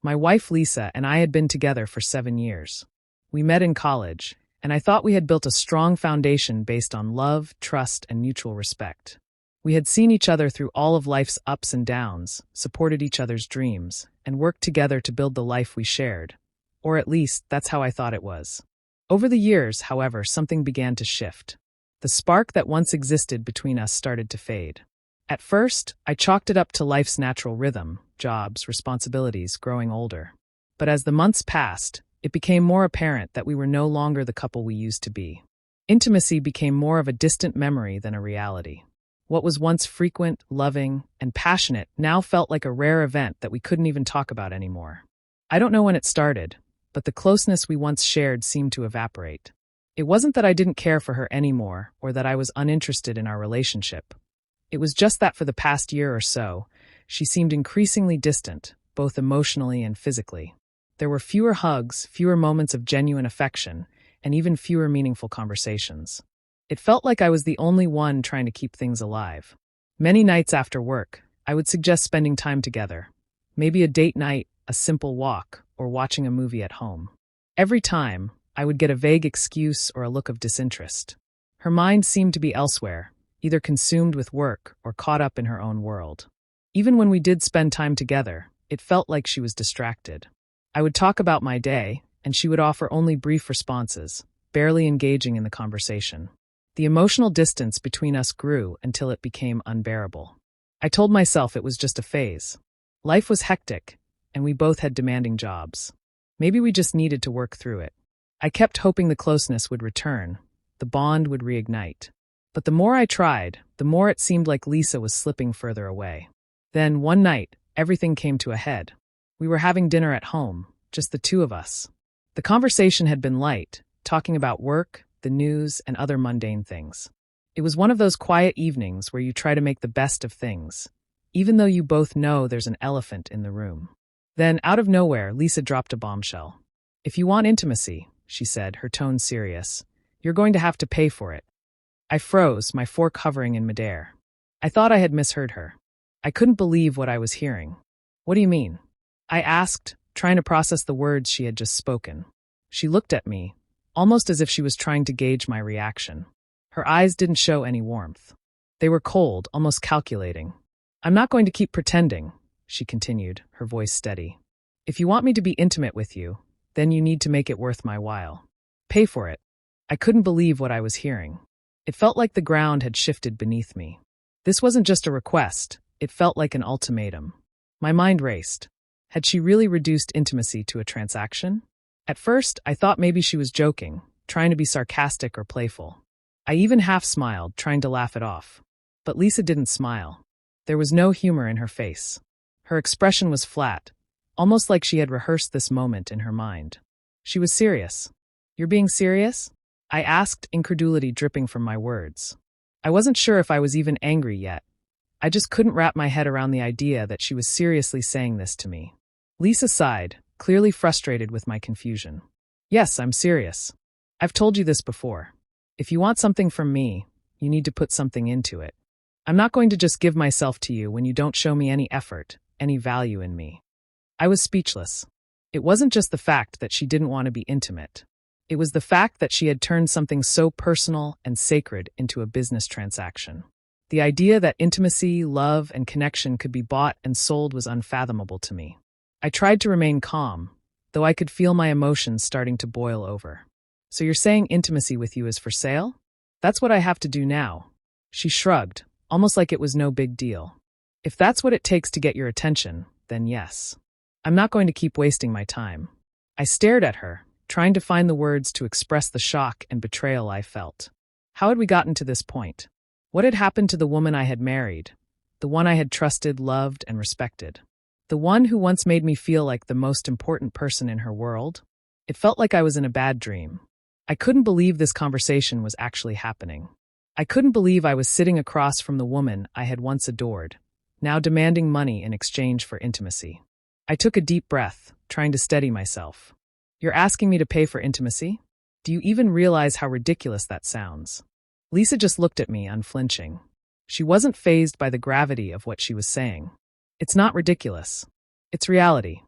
My wife Lisa and I had been together for 7 years. We met in college, and I thought we had built a strong foundation based on love, trust, and mutual respect. We had seen each other through all of life's ups and downs, supported each other's dreams, and worked together to build the life we shared. Or at least, that's how I thought it was. Over the years, however, something began to shift. The spark that once existed between us started to fade. At first, I chalked it up to life's natural rhythm, jobs, responsibilities, growing older. But as the months passed, it became more apparent that we were no longer the couple we used to be. Intimacy became more of a distant memory than a reality. What was once frequent, loving, and passionate now felt like a rare event that we couldn't even talk about anymore. I don't know when it started, but the closeness we once shared seemed to evaporate. It wasn't that I didn't care for her anymore or that I was uninterested in our relationship. It was just that for the past year or so, she seemed increasingly distant, both emotionally and physically. There were fewer hugs, fewer moments of genuine affection, and even fewer meaningful conversations. It felt like I was the only one trying to keep things alive. Many nights after work, I would suggest spending time together. Maybe a date night, a simple walk, or watching a movie at home. Every time, I would get a vague excuse or a look of disinterest. Her mind seemed to be elsewhere, either consumed with work or caught up in her own world. Even when we did spend time together, it felt like she was distracted. I would talk about my day, and she would offer only brief responses, barely engaging in the conversation. The emotional distance between us grew until it became unbearable. I told myself it was just a phase. Life was hectic, and we both had demanding jobs. Maybe we just needed to work through it. I kept hoping the closeness would return, the bond would reignite. But the more I tried, the more it seemed like Lisa was slipping further away. Then, one night, everything came to a head. We were having dinner at home, just the two of us. The conversation had been light, talking about work, the news, and other mundane things. It was one of those quiet evenings where you try to make the best of things, even though you both know there's an elephant in the room. Then, out of nowhere, Lisa dropped a bombshell. "If you want intimacy," she said, her tone serious, "you're going to have to pay for it." I froze, my fork hovering in midair. I thought I had misheard her. I couldn't believe what I was hearing. "What do you mean?" I asked, trying to process the words she had just spoken. She looked at me, almost as if she was trying to gauge my reaction. Her eyes didn't show any warmth. They were cold, almost calculating. "I'm not going to keep pretending," she continued, her voice steady. "If you want me to be intimate with you, then you need to make it worth my while. Pay for it." I couldn't believe what I was hearing. It felt like the ground had shifted beneath me. This wasn't just a request, it felt like an ultimatum. My mind raced. Had she really reduced intimacy to a transaction? At first, I thought maybe she was joking, trying to be sarcastic or playful. I even half smiled, trying to laugh it off. But Lisa didn't smile. There was no humor in her face. Her expression was flat, almost like she had rehearsed this moment in her mind. She was serious. "You're being serious?" I asked, incredulity dripping from my words. I wasn't sure if I was even angry yet. I just couldn't wrap my head around the idea that she was seriously saying this to me. Lisa sighed, clearly frustrated with my confusion. "Yes, I'm serious. I've told you this before. If you want something from me, you need to put something into it. I'm not going to just give myself to you when you don't show me any effort, any value in me." I was speechless. It wasn't just the fact that she didn't want to be intimate. It was the fact that she had turned something so personal and sacred into a business transaction. The idea that intimacy, love, and connection could be bought and sold was unfathomable to me. I tried to remain calm, though I could feel my emotions starting to boil over. "So you're saying intimacy with you is for sale? That's what I have to do now." She shrugged, almost like it was no big deal. "If that's what it takes to get your attention, then yes. I'm not going to keep wasting my time." I stared at her, trying to find the words to express the shock and betrayal I felt. How had we gotten to this point? What had happened to the woman I had married? The one I had trusted, loved, and respected? The one who once made me feel like the most important person in her world? It felt like I was in a bad dream. I couldn't believe this conversation was actually happening. I couldn't believe I was sitting across from the woman I had once adored, now demanding money in exchange for intimacy. I took a deep breath, trying to steady myself. "You're asking me to pay for intimacy? Do you even realize how ridiculous that sounds?" Lisa just looked at me, unflinching. She wasn't fazed by the gravity of what she was saying. "It's not ridiculous. It's reality.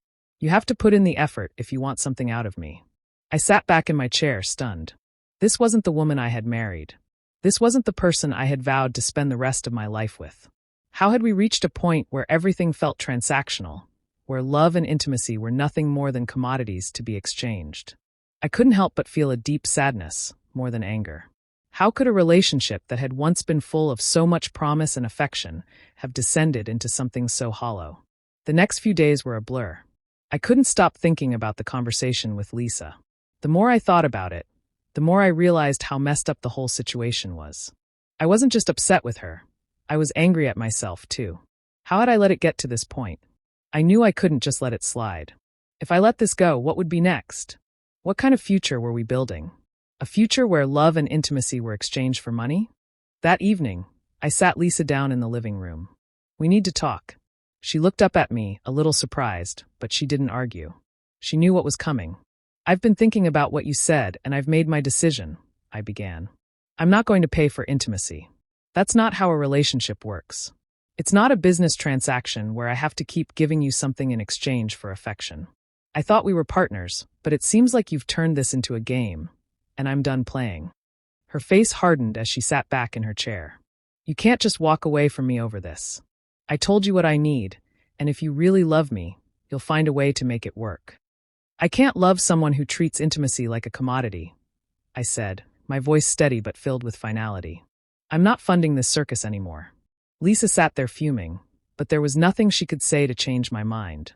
You have to put in the effort if you want something out of me. I sat back in my chair, stunned. This wasn't the woman I had married. This wasn't the person I had vowed to spend the rest of my life with. How had we reached a point where everything felt transactional, where love and intimacy were nothing more than commodities to be exchanged? I couldn't help but feel a deep sadness, more than anger. How could a relationship that had once been full of so much promise and affection have descended into something so hollow? The next few days were a blur. I couldn't stop thinking about the conversation with Lisa. The more I thought about it, the more I realized how messed up the whole situation was. I wasn't just upset with her. I was angry at myself, too. How had I let it get to this point? I knew I couldn't just let it slide. If I let this go, what would be next? What kind of future were we building? A future where love and intimacy were exchanged for money? That evening, I sat Lisa down in the living room. We need to talk. She looked up at me, a little surprised, but she didn't argue. She knew what was coming. I've been thinking about what you said, and I've made my decision, I began. I'm not going to pay for intimacy. That's not how a relationship works. It's not a business transaction where I have to keep giving you something in exchange for affection. I thought we were partners, but it seems like you've turned this into a game, and I'm done playing. Her face hardened as she sat back in her chair. You can't just walk away from me over this. I told you what I need, and if you really love me, you'll find a way to make it work. I can't love someone who treats intimacy like a commodity, I said, my voice steady but filled with finality. I'm not funding this circus anymore. Lisa sat there fuming, but there was nothing she could say to change my mind.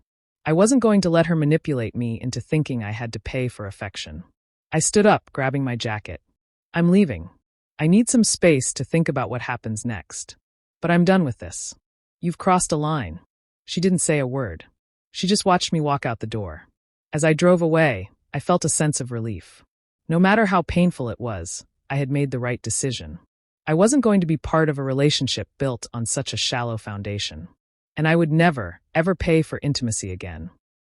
I wasn't going to let her manipulate me into thinking I had to pay for affection. I stood up, grabbing my jacket. I'm leaving. I need some space to think about what happens next. But I'm done with this. You've crossed a line. She didn't say a word. She just watched me walk out the door. As I drove away, I felt a sense of relief. No matter how painful it was, I had made the right decision. I wasn't going to be part of a relationship built on such a shallow foundation. And I would never, ever pay for intimacy again.